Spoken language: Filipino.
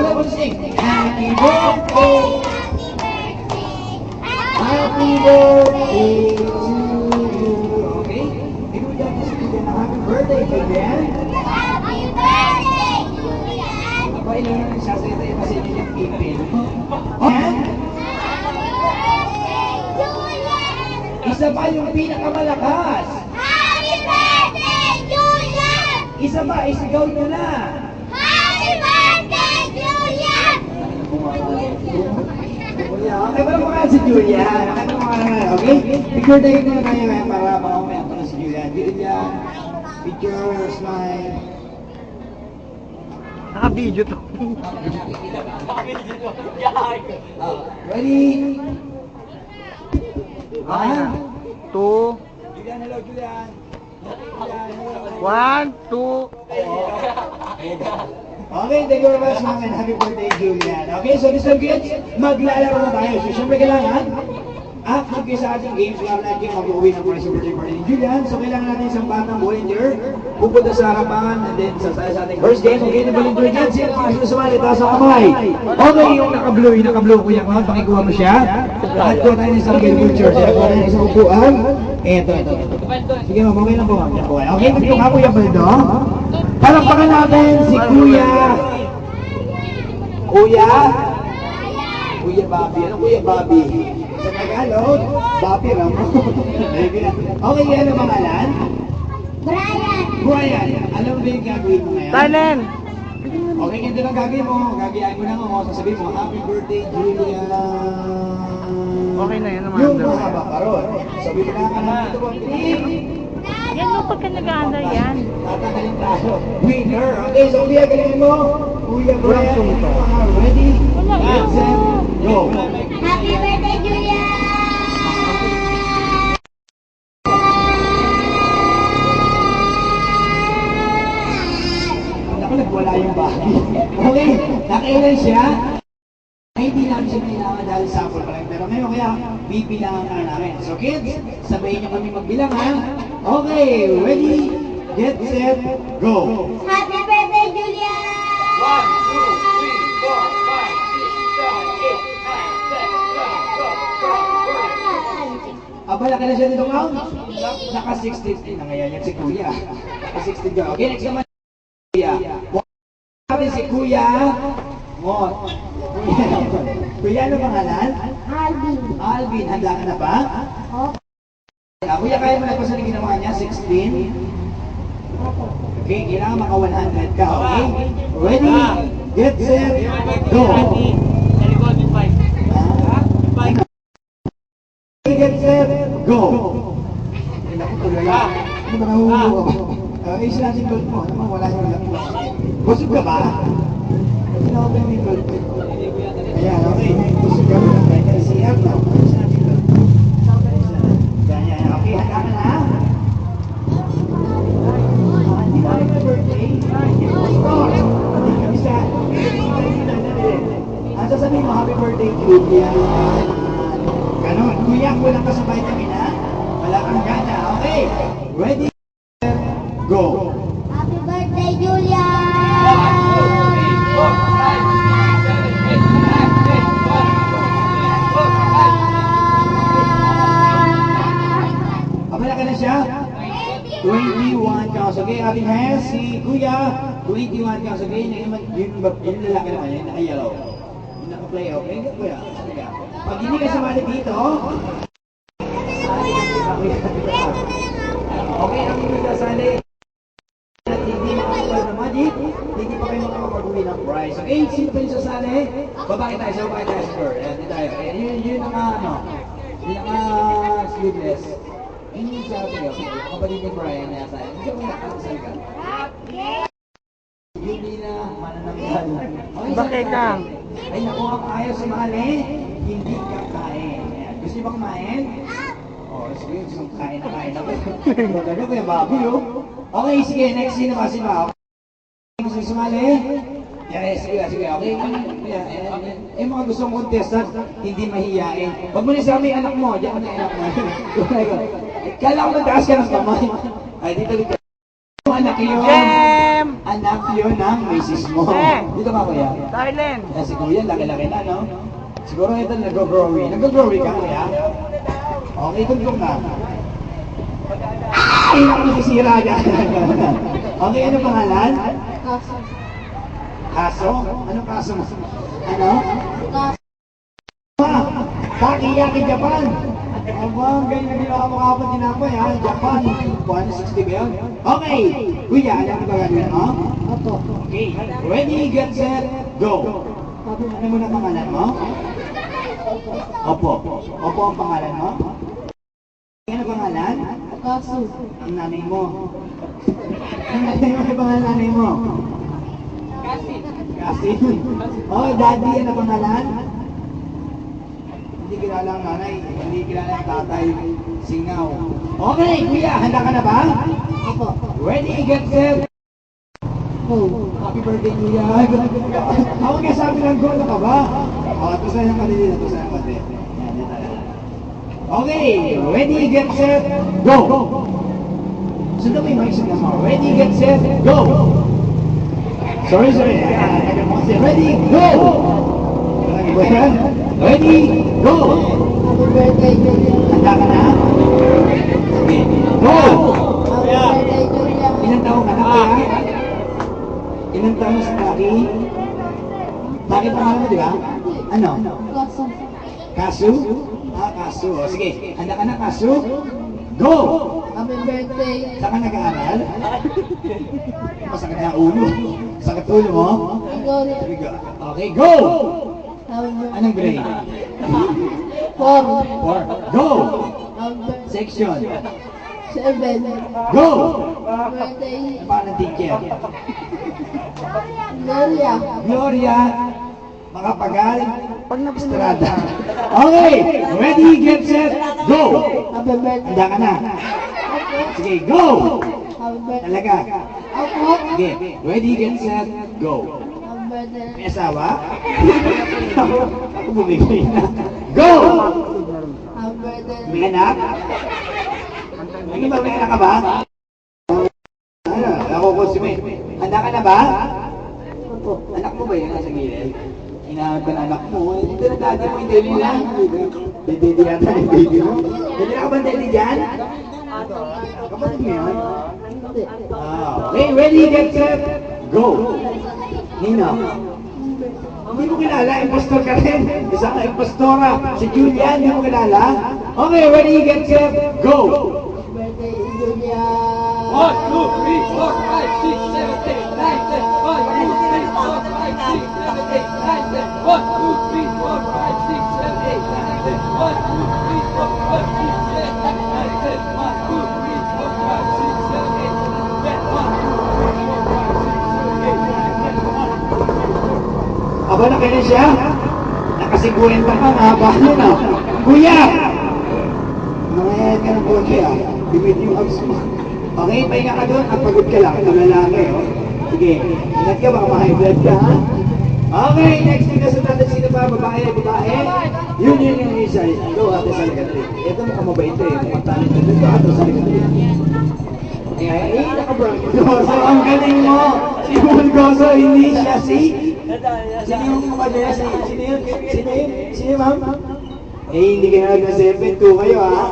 All of us sing. Happy birthday. Happy birthday to you. Okay? Ikaw dyan si Julian na happy birthday, Julian. Happy birthday, Julian! Aba, ilan na rin siya sa ito kasi hindi yung ipin. Okay? Happy birthday, Julian! Isa pa yung pinakamalakas. Happy birthday, Julian! Isa pa, isigaw nyo na. Happy birthday, Julian! Okay, parang mukha si Julian. Okay? Picture tayo na tayo ngayon para makamaya pa na si Julian. Julian, picture, smile. Naka-video to. Ready? Okay na. 2, Julian, hello, Julian. Julian, hello. 1, 2. Okay, thank you very much, ma'am, and happy birthday, Julian. Okay, so Mr. Kids, maglalaro na tayo. So, syempre kailangan, after kayo sa ating games, kailangan natin mag-uwi ng prize birthday party ni Julian. So, kailangan natin isang batang volunteer, pupunta sa harapan, and then sasaya sa ating first game. Okay, na volunteer dyan, sino mga gusto sumali, taas ang kamay. Okay, yung naka-blue, kuya Cloud, pakikuha mo siya. At kuha tayo ng isang game picture. Kuha tayo ng isang upuan. Ito. Sige, ma'am, okay lang po, ma'am. Okay, ito ka, Kuya Baldo. Palakpakan natin si Kuya Bobby. Ano Kuya Bobby? Sa Tagalog, Bobby Ramo. Okay, ano pangalan? Brian. Alam mo ba yung gagawin mo ngayon? Tanen! Okay, ganito lang gagawin mo. Gagayain mo lang ako. Sasabihin mo, happy birthday, Julian. Okay na yan naman. Yung mahaba pa ron. Sabi ko na ka na ito ang Yan mo pagka nag-aanda yan. tatanggalin tayo. Winner! Okay, so Kuya, galingan mo. Kuya Brian, ready? Set, go! Happy birthday, Julian! Ako, nagwala yung bagay. Okay, nakailan siya. Ay, hindi namin siya kailangan dahil sample pa lang. Pero ngayon kaya, bibilangan na namin. So kids, sabayin niyo kami magbilang ha. Okay, ready, get set, go! Happy birthday, Julian! 1, 2, 3, 4, 5, 6, 7, 8, 9, 10, 11, 12, 13, 14. Abala ka na siya dito, Mount? Naka 16 na ngayon yan si Kuya. Naka 16 ka. Okay, next naman. Kuya. Sabi si Kuya. Mot. Kuya, ano pangalan? Alvin, handa ka na ba? Kuya, kaya mo na pa sa ginawa niya? 16? Okay, kailangan maka 100 ka, okay? Ready, get set, go! Get set, go! Ay, naku, tulala. Ano ba nahuhulo ako? Ayos natin gold mo. Ano wala yung lang po. Busog ka ba? Sinabi mo yung gold mo. Ayan, okay. Busog ka ba? Kaya CR na. Ayos natin gold mo. Ganyan, okay. Handa ka na? Di ba happy birthday? Isa. Ang sasabihin mo, happy birthday, Julian. Ganon. Kuya, kulang ka sa vitamin, ha? Wala kang gana. Okay. Ready? Go. Happy birthday, Julian! Abala ka na siya? 21 counts. Okay, ating has si Kuya. 21 counts. Okay, yung lalaki naman, yung naka-yellow. Yung naka-play, okay? Kuya, sige ka. Pag hindi ka sumali dito, okay, ang hindi sasali. At hindi makakapal na magic, hindi pa kayo makakapag-uwi ng prize. Okay, sino pa yung sasali? Babae tayo, sir. Ayan, di tayo. Yun ang yun ang sleeveless. Yun yung sabi, okay? Kapatid ni Brian na yata. Hindi ka mo nakakasal ka. Hindi na manananggal. Okay, Bakit ka? Ay, naku, ang ayaw sumali, hindi ka kain. Ayan. Gusto niyo ba kumain? Oh, sige, gusto kong kain na kain ako. Maganda ko yung baboy, oh. Okay, sige, next sino ba? Sino ba? Gusto sumali? Yes, sige, okay. Mga gustong contestant, hindi mahihiyain. Huwag mo na sa amin anak mo, diyan ka na anak mo. Kala ko mataas ka ng kamay. Ay, dito. Anak yun. Jem! Anak yun ng misis mo. Eh. Dito ka, kuya. Silent. Si kuya, laki-laki na, no? Siguro ito nag-growy. Nag-growy ka, kuya? Okay, tugtog na. Ay, naku, nasisira ka. Okay, ano pangalan? Kaso? Anong kaso mo? Ano? Taki-yaki Japan. Aba, ganyan na ginawa mo kapag tinapay ha. Japan. 160 ba yun? Okay. Kuya, alam mo ba gagawin mo? Opo. Okay. Ready, get set, go. Ano mo na pangalan mo? Opo. Opo ang pangalan mo? Ano pangalan? Kaso. Ang nanay mo. Ang nanay mo, ang pangalan nanay mo? Kasi. Oh, daddy, ano pangalan? Hindi kilala ang nanay, hindi kilala ang tatay, singaw. Okay, kuya, handa ka na ba? Opo. Ready, get set. Oh, happy birthday, kuya. Ako kaya sabi ng go, ka ba? Oh, ito sa'yo ang kanilin, ito sa'yo ang kanilin. Yan, dito na. Okay, ready, get set, go! Sundan mo yung mic sa mo. Ready, get set, go! Sorry. Ready, go! Ready, go! Happy birthday, Julian. Handa ka na? Sige, go! Happy birthday, Julian. Ilang taon ka na kaya? Ilang taon na si Taki? Taki pangalan mo, di ba? Ano? Kaso. Kasu? Kasu. O, sige, handa ka na, Kasu? Go! Happy birthday. Saan ka nag-aaral? Masakit na ulo. Sakit ulo mo? Igor. Okay, go! Happy birthday. Anong grade? 4. 4. Go! Happy birthday. Section. 7. Go! Happy birthday. Ano pa ng teacher? Gloria. Gloria Makapagal Estrada. Okay! Ready, get set, go! Happy birthday. Handa ka na. Sige, go! Happy birthday. Talaga. Ako. Sige, ready, get set, go! Happy birthday. May asawa? Ako bumigay na. Go! Happy birthday. May anak? Ano ba, may anak ka ba? Ano, ako ko si May. Handa ka na ba? Anak mo ba yun nasa gilid? Hinahanap ka na anak mo. Hindi na dati mo yung deli lang. Dede yata yung baby mo. Dede na ka ba ang deli dyan? Kapatid mo yun? Okay, ready, get set, go! Nino? Hindi mo kilala, impostor ka rin. Isa ka impostora. Si Julian, hindi mo kilala? Okay, ready, get set, go! Birthday, Julian. 1, 2, 3, 4, 5, 6, 7, 8, 9, 10. 1, 2, 3, 4, 5, 6, 7, 8, 9, 10. 1, 2, 3, 4, 5, 6, 7, 8, 9, 10. 1, 2, 3, 4, 5, 6, 7, 8, 9, 10. 1, 2, 3, 4, 5, 6, 7, 8, 9, 10. 1, 2, 3, 4, 5, 6, 7, 8, 9, 10. Aba na kaya siya? Nakasigurin pa ka, haba nun ah. Kuya! Nangayayat ka ng konti ah. Bimit yung abs mo. Okay, pahinga ka doon at pagod ka lang. Ito lalaki oh. Sige, ingat ka baka ma-high blood ka ha? Okay, next thing na sa tatay, sino pa? Babae? Yun yung isa. Ikaw ate sa ligatri. Ito mukhang mabait eh. Mukhang talent na dito ate sa ligatri. Naka-brown. Goso, ang galing mo! Si Bulgoso, hindi siya sino yung kumadya? Sino yun? Sino yun, ma'am? Eh, hindi kayo nag-7-2 kayo, ha?